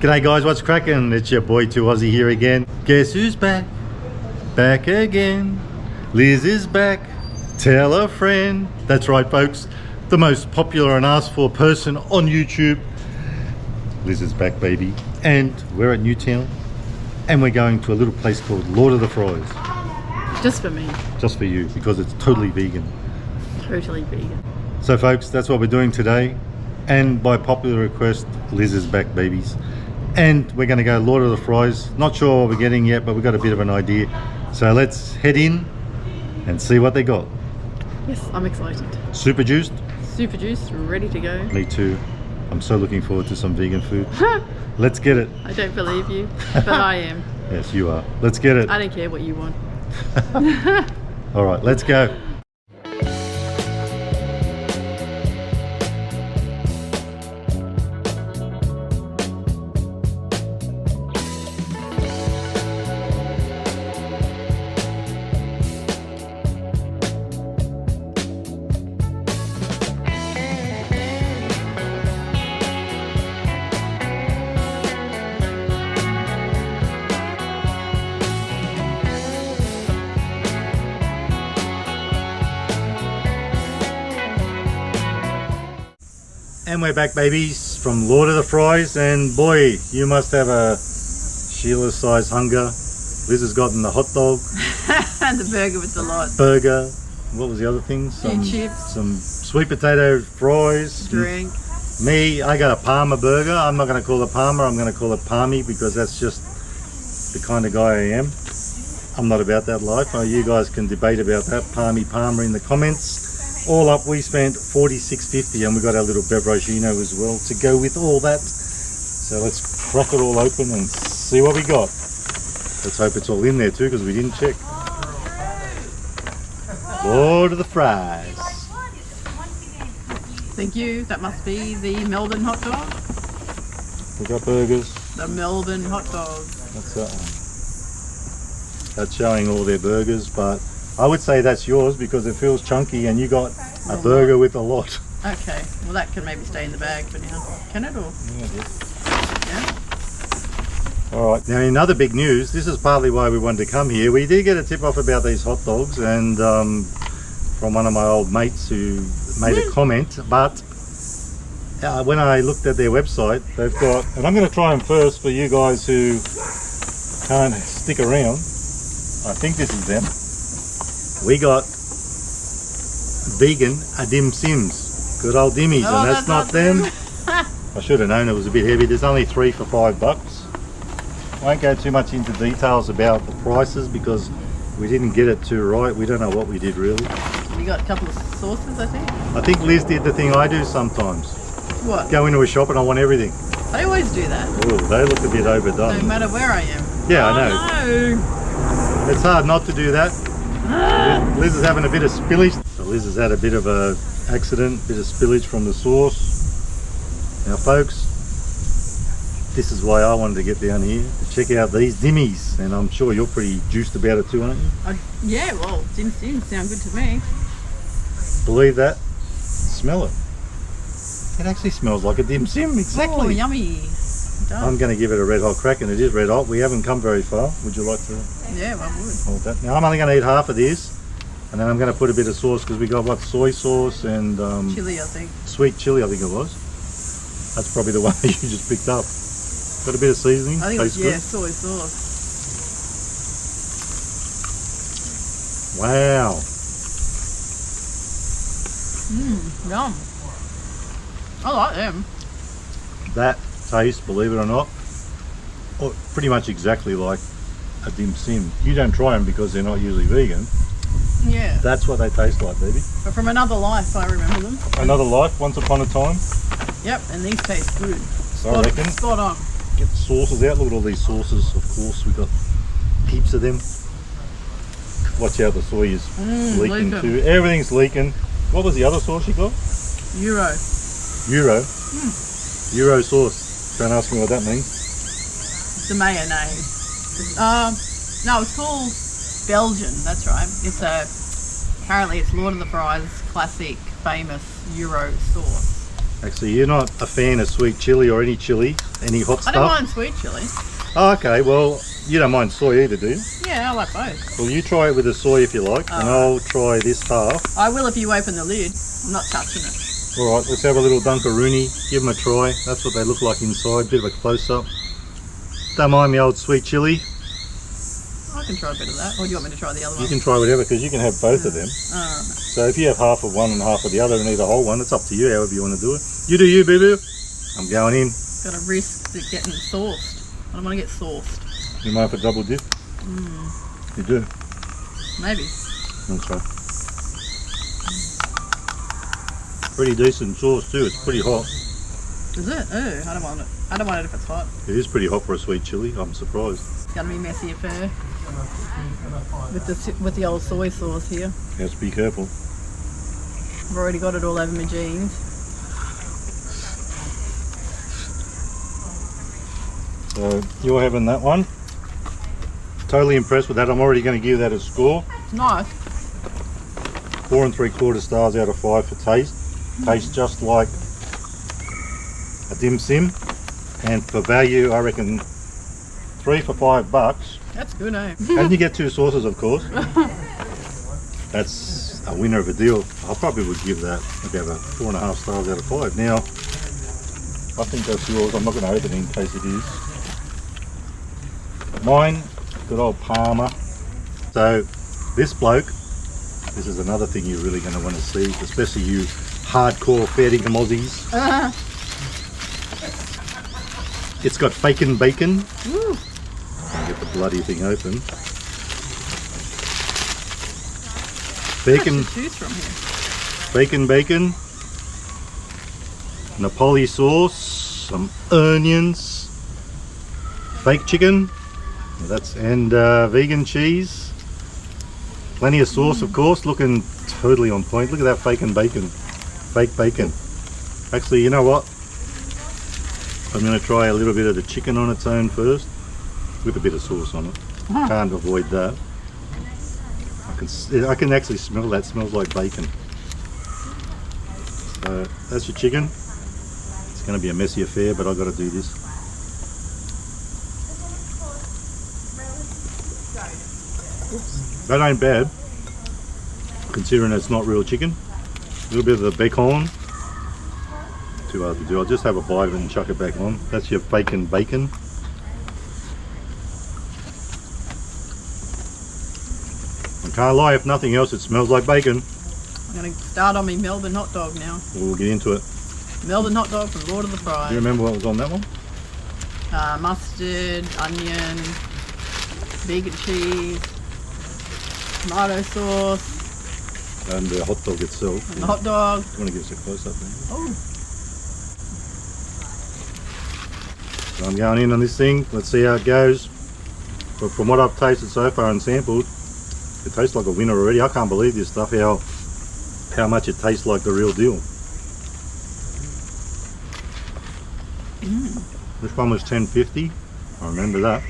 G'day guys, what's cracking? It's your boy 2Aussie here again. Guess who's back? Back again. Liz is back. Tell a friend. That's right folks, the most popular and asked for person on YouTube. Liz is back, baby. And we're at Newtown and we're going to a little place called Lord of the Fries. Just for me. Just for you, because it's totally vegan. Totally vegan. So folks, that's what we're doing today. And by popular request, Liz is back, babies. And we're going to go Lord of the Fries. Not sure what we're getting yet, but we've got a bit of an idea. So let's head in and see what they got. Yes, I'm excited. Super juiced? Super juiced, ready to go. Me too. I'm so looking forward to some vegan food. Let's get it. I don't believe you, but I am. Yes, you are. Let's get it. I don't care what you want. All right, let's go. And we're back, babies, from Lord of the Fries, and boy, you must have a Sheila-sized hunger. Liz has gotten the hot dog. And the burger with the lot. Burger. What was the other thing? Some chips. Some sweet potato fries. Drink. Me, I got a Parma burger. I'm not going to call it Parma, I'm going to call it Palmy, because that's just the kind of guy I am. I'm not about that life. You guys can debate about that, Palma in the comments. All up we spent $46.50, and we got our little beveragino as well to go with all that. So let's crack it all open and see what we got. Let's hope it's all in there too, because we didn't check. Lord of the Fries. Thank you. That must be the Melbourne hot dog. We got burgers. The Melbourne hot dog. That's that one. That's showing all their burgers, but I would say that's yours because it feels chunky, and you got a burger with a lot. Okay, well that can maybe stay in the bag for now. Can it, or? Yeah. All right, now in other big news, this is partly why we wanted to come here. We did get a tip off about these hot dogs, and from one of my old mates who made a comment, but when I looked at their website, they've got, and I'm going to try them first for you guys who can't stick around. I think this is them. We got vegan dim sims, good old dimmies, and that's not them. I should have known it was a bit heavy. There's only 3 for $5. Won't go too much into details about the prices because we didn't get it too right. We don't know what we did really. You got a couple of sauces, I think. I think Liz did the thing I do sometimes. What? Go into a shop and I want everything. I always do that. Oh, they look a bit overdone. No matter where I am. Yeah, I know. No. It's hard not to do that. Liz is having a bit of spillage. So Liz has had a bit of a accident, bit of spillage from the sauce. Now folks, this is why I wanted to get down here to check out these dimmies, and I'm sure you're pretty juiced about it too, aren't you? Yeah, well, dim sims sound good to me. Believe that? Smell it. It actually smells like a dim sim, exactly. Oh, yummy. I'm going to give it a red hot crack, and it is red hot. We haven't come very far. Would you like to? Yeah, I would. Hold that. Now I'm only going to eat half of this, and then I'm going to put a bit of sauce because we got what, soy sauce and chili, I think. Sweet chili, I think it was. That's probably the one you just picked up. Got a bit of seasoning. I think Tastes it's, yeah, good. soy sauce. Wow. Yum. I like them. That tastes, believe it or not, pretty much exactly like a dim sim. You don't try them because they're not usually vegan. Yeah. That's what they taste like, baby. But from another life, I remember them. Another life, once upon a time. Yep, and these taste good. I reckon. Spot on. Get the sauces out. Look at all these sauces, of course. We've got heaps of them. Watch out, the soy is leaking too. Everything's leaking. What was the other sauce you got? Euro. Euro? Euro sauce. Don't ask me what that means. It's a mayonnaise. No, it's called Belgian, that's right. It's apparently it's Lord of the Fries classic, famous Euro sauce. Actually, you're not a fan of sweet chili or any chili, any hot I stuff? don't mind sweet chili. Oh, okay, well, you don't mind soy either, do you? Yeah, I like both. Well, you try it with the soy if you like, and I'll try this half. I will if you open the lid. I'm not touching it. All right, let's have a little Dunkaroonie. Give them a try. That's what they look like inside. Bit of a close-up. Don't mind me old sweet chili. I can try a bit of that. Or do you want me to try the other You one? can try whatever, because you can have both of them. So if you have half of one and half of the other and eat a whole one, it's up to you, however you want to do it. You do you, boo-boo. I'm going in. Got to risk it getting sauced. I don't want to get sauced. You mind for double dip? You do? Maybe. Okay. Pretty decent sauce too. It's pretty hot. Is it? Oh, I don't want it. I don't want it if it's hot. It is pretty hot for a sweet chili. I'm surprised. It's gonna be a messy affair with the old soy sauce here. Have to be careful. I've already got it all over my jeans. So you're having that one. Totally impressed with that. I'm already going to give that a score. It's nice. 4 3/4 stars out of 5 for taste. Tastes just like a dim sim, and for value, I reckon 3 for $5. That's good, eh? And you get 2 sauces, of course. That's a winner of a deal. I probably would give that about a 4.5 stars out of 5. Now, I think that's yours. I'm not going to open it in case it is. Mine, good old Palmer. So, this bloke, this is another thing you're really going to want to see, especially you hardcore fair dinkum Aussies. It's got bacon. Woo. I'll get the bloody thing open. Bacon, Much to choose from here. bacon. Napoli sauce, some onions, fake chicken, and vegan cheese. Plenty of sauce, of course, looking totally on point. Look at that fake bacon. Actually, you know what? I'm going to try a little bit of the chicken on its own first, with a bit of sauce on it. Can't avoid that. I can actually smell that. It smells like bacon. So that's your chicken. It's going to be a messy affair, but I've got to do this. That ain't bad, considering it's not real chicken. A little bit of the bacon. Too hard to do. I'll just have a bite of it and chuck it back on. That's your bacon. I can't lie, if nothing else, it smells like bacon. I'm going to start on my Melbourne hot dog now. We'll get into it. Melbourne hot dog from Lord of the Do Fries. you remember what was on that one? Mustard, onion, vegan cheese, tomato sauce, And the hot dog itself. and the hot dog. Do you want to give us a close up there? Oh, So I'm going in on this thing. Let's see how it goes. But from what I've tasted so far and sampled, it tastes like a winner already. I can't believe this stuff, how much it tastes like the real deal. This one was $10.50. I remember that.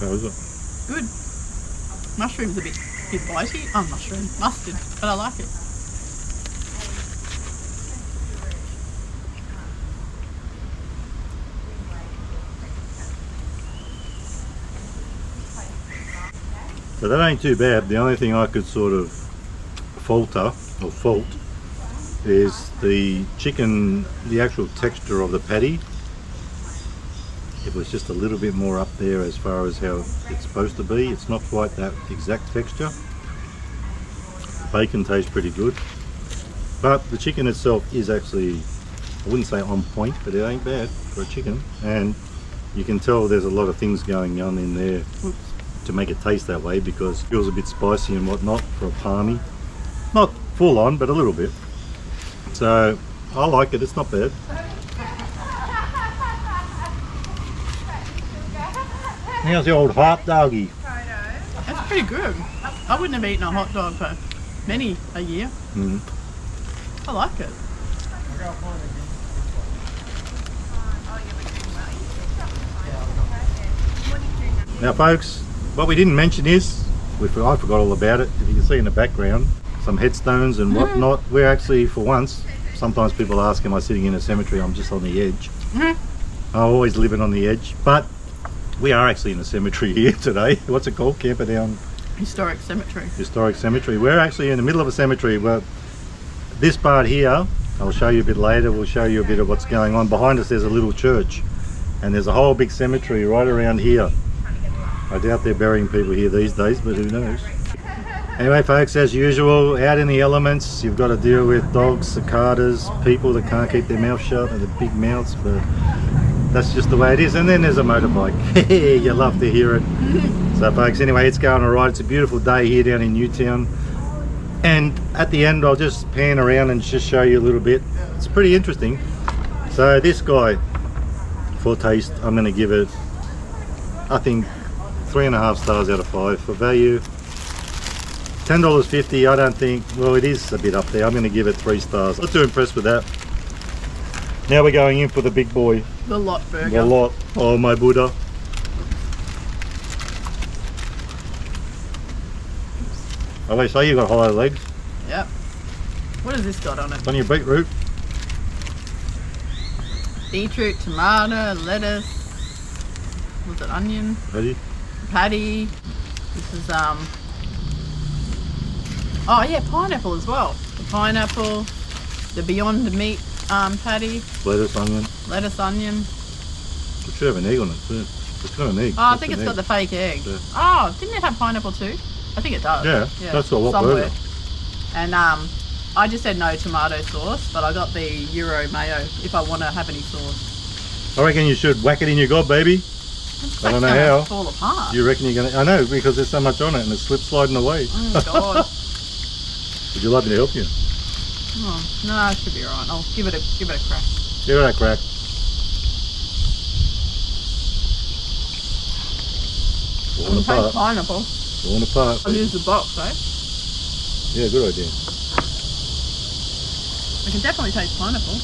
How is it? good. Mushroom's a bit bitey. Oh, mustard, but I like it. So that ain't too bad. The only thing I could sort of fault is the chicken, the actual texture of the patty. It was just a little bit more up there as far as how it's supposed to be. It's not quite that exact texture. Bacon tastes pretty good, but the chicken itself is actually, I wouldn't say on point, but it ain't bad for a chicken. And you can tell there's a lot of things going on in there to make it taste that way, because it feels a bit spicy and whatnot for a palmy. Not full on, but a little bit. So I like it, it's not bad. How's the old hot doggy? That's pretty good. I wouldn't have eaten a hot dog for many a year. I like it. Now folks, what we didn't mention is, I forgot all about it. If you can see in the background, some headstones and whatnot. We're actually, for once, sometimes people ask, am I sitting in a cemetery? I'm just on the edge. Mhm. I'm always living on the edge. But we are actually in a cemetery here today. What's it called? Camperdown Historic cemetery. Historic Cemetery. We're actually in the middle of a cemetery. Well, this part here, I'll show you a bit later. We'll show you a bit of what's going on. Behind us there's a little church. And there's a whole big cemetery right around here. I doubt they're burying people here these days, but who knows. Anyway, folks, as usual, out in the elements, you've got to deal with dogs, cicadas, people that can't keep their mouth shut and the big mouths, but that's just the way it is. And then there's a motorbike. You love to hear it. So, folks, anyway, it's going all right. It's a beautiful day here down in Newtown. And at the end, I'll just pan around and just show you a little bit. It's pretty interesting. So this guy, for taste, I'm going to give it, I think, 3.5 stars out of 5. For value, $10.50. I don't think, well, it is a bit up there. I'm going to give it 3 stars. Not too impressed with that. Now we're going in for the big boy. The lot burger. The lot. Oh my Buddha. Oh, they say you got hollow legs. Yep. What has this got on it? It's on your beetroot. Beetroot, tomato, lettuce. Was it onion? Ready? Patty. This is oh yeah, pineapple as well. The pineapple, the Beyond Meat patty. Lettuce, onion. Lettuce, onion. It should have an egg on it too. It's got an egg. Oh, I think it's got the fake egg. Yeah. Oh, didn't it have pineapple too? I think it does. Yeah, that's got what burger. And I just said no tomato sauce, but I got the Euro mayo if I want to have any sauce. I reckon you should whack it in your gob, baby. It's I don't know gonna how. fall apart. You reckon you're gonna? I know, because there's so much on it and it slips sliding away. Oh God. Would you like me to help you? Oh, no, it should be alright. I'll give it a crack. Give it a crack. Falling Taste apart. pineapple. Falling apart. I'll use the box, eh? Yeah, good idea. I can definitely taste pineapple.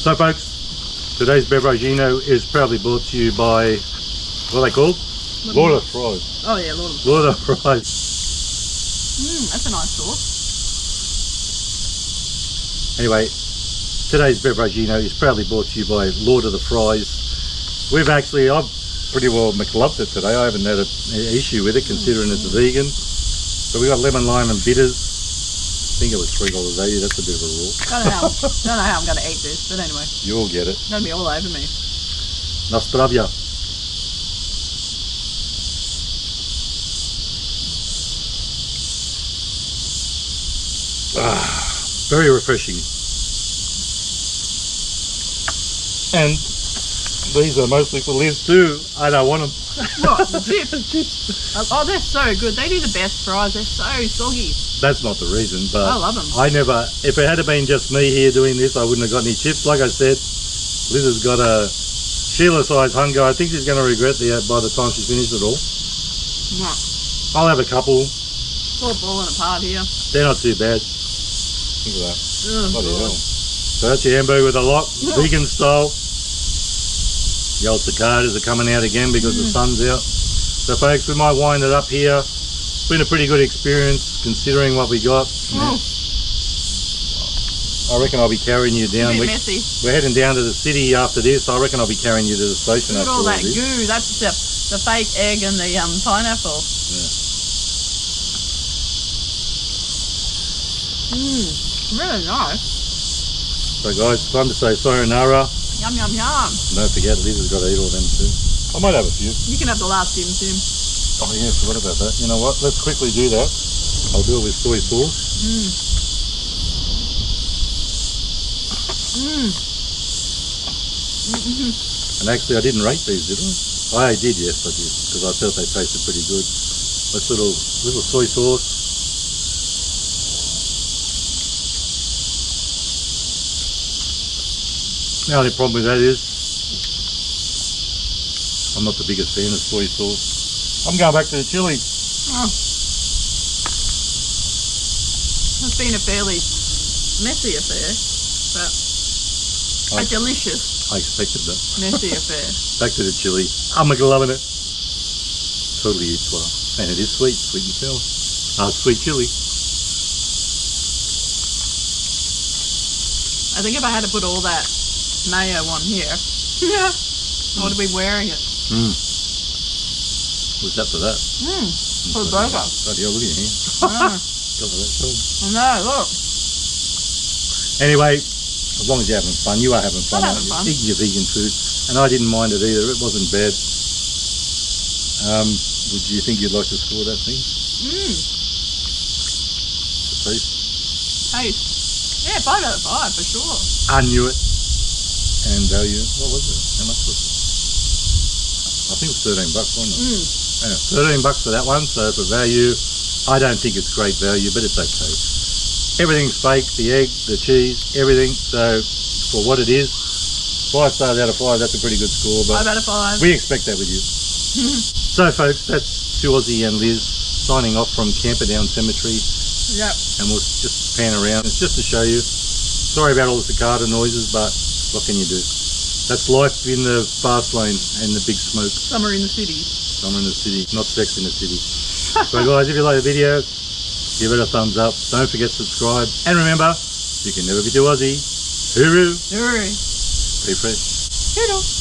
So, folks, today's beveragino is proudly brought to you by, what are they called? Lord of Fries. Oh yeah, Lord of Lord of Fries. That's a nice sauce. Anyway, today's beveragino is proudly brought to you by Lord of the Fries. I've pretty well McLoved it today. I haven't had an issue with it considering it's vegan. So we got lemon, lime and bitters. I think it was $3.80. That's a bit of a rule. Don't know how I'm going to eat this, but anyway. You'll get it. It's going to be all over me. Nostravia. Very refreshing. And these are mostly for Liz too. I don't want them. What? The chips? Oh, they're so good. They do the best fries. They're so soggy. That's not the reason, but I love them. if it had been just me here doing this, I wouldn't have got any chips. Like I said, Liz has got a Sheila-sized hunger. I think she's going to regret by the time she's finished it all. No. I'll have a couple. It's all falling apart here. They're not too bad. Think of that. Oh, Bloody God. hell. So that's your hamburger with a lot, vegan style. The old cicadas are coming out again because the sun's out. So folks, we might wind it up here. It's been a pretty good experience considering what we got. Oh, I reckon I'll be carrying you down. a bit messy. We're heading down to the city after this. I reckon I'll be carrying you to the station Look at after all that this. goo. That's the fake egg and the pineapple. Really nice. So guys, time to say sayonara. Yum, yum, yum. Don't forget, Liz has got to eat all them too. I might have a few. You can have the last Tim Tim. Oh yeah, forgot about that. You know what? Let's quickly do that. I'll do it with soy sauce. And actually, I didn't rate these, did I? I did, yes, I did, because I felt they tasted pretty good. Let's little soy sauce. The only problem with that is I'm not the biggest fan of soy sauce. I'm going back to the chili. Oh. It's been a fairly messy affair, but a delicious I expected that. messy affair. Back to the chili. I'm loving it. Totally eats well. And it is sweet, sweet and sour. Sweet chili. I think if I had to put all that mayo on here, yeah, I would be wearing it. What's that for that? For the burger. Bloody hell, look at your hand. Ah. God, that's cool. No, look. Anyway, as long as you're having fun, you are having fun. I'm having fun. Eating your vegan food. And I didn't mind it either. It wasn't bad. Would you think you'd like to score that thing? The taste? Taste. Yeah, 5 out of 5 for sure. I knew it. And value. What was it? How much was it? I think it was $13, wasn't it? Yeah, $13 for that one. So for value, I don't think it's great value, but it's okay. Everything's fake, the egg, the cheese, everything. So for what it is, 5 stars out of 5, that's a pretty good score. But 5 out of 5. we expect that with you. So folks, that's Sue, Aussie and Liz signing off from Camperdown Cemetery. Yep. And we'll just pan around. It's just to show you. Sorry about all the cicada noises, but what can you do? That's life in the fast lane and the big smoke. Summer in the city. Summer in the city, not sex in the city. So guys, if you like the video, give it a thumbs up. Don't forget to subscribe. And remember, you can never be too Aussie. Hooroo. Hooray. Be fresh. Toodle.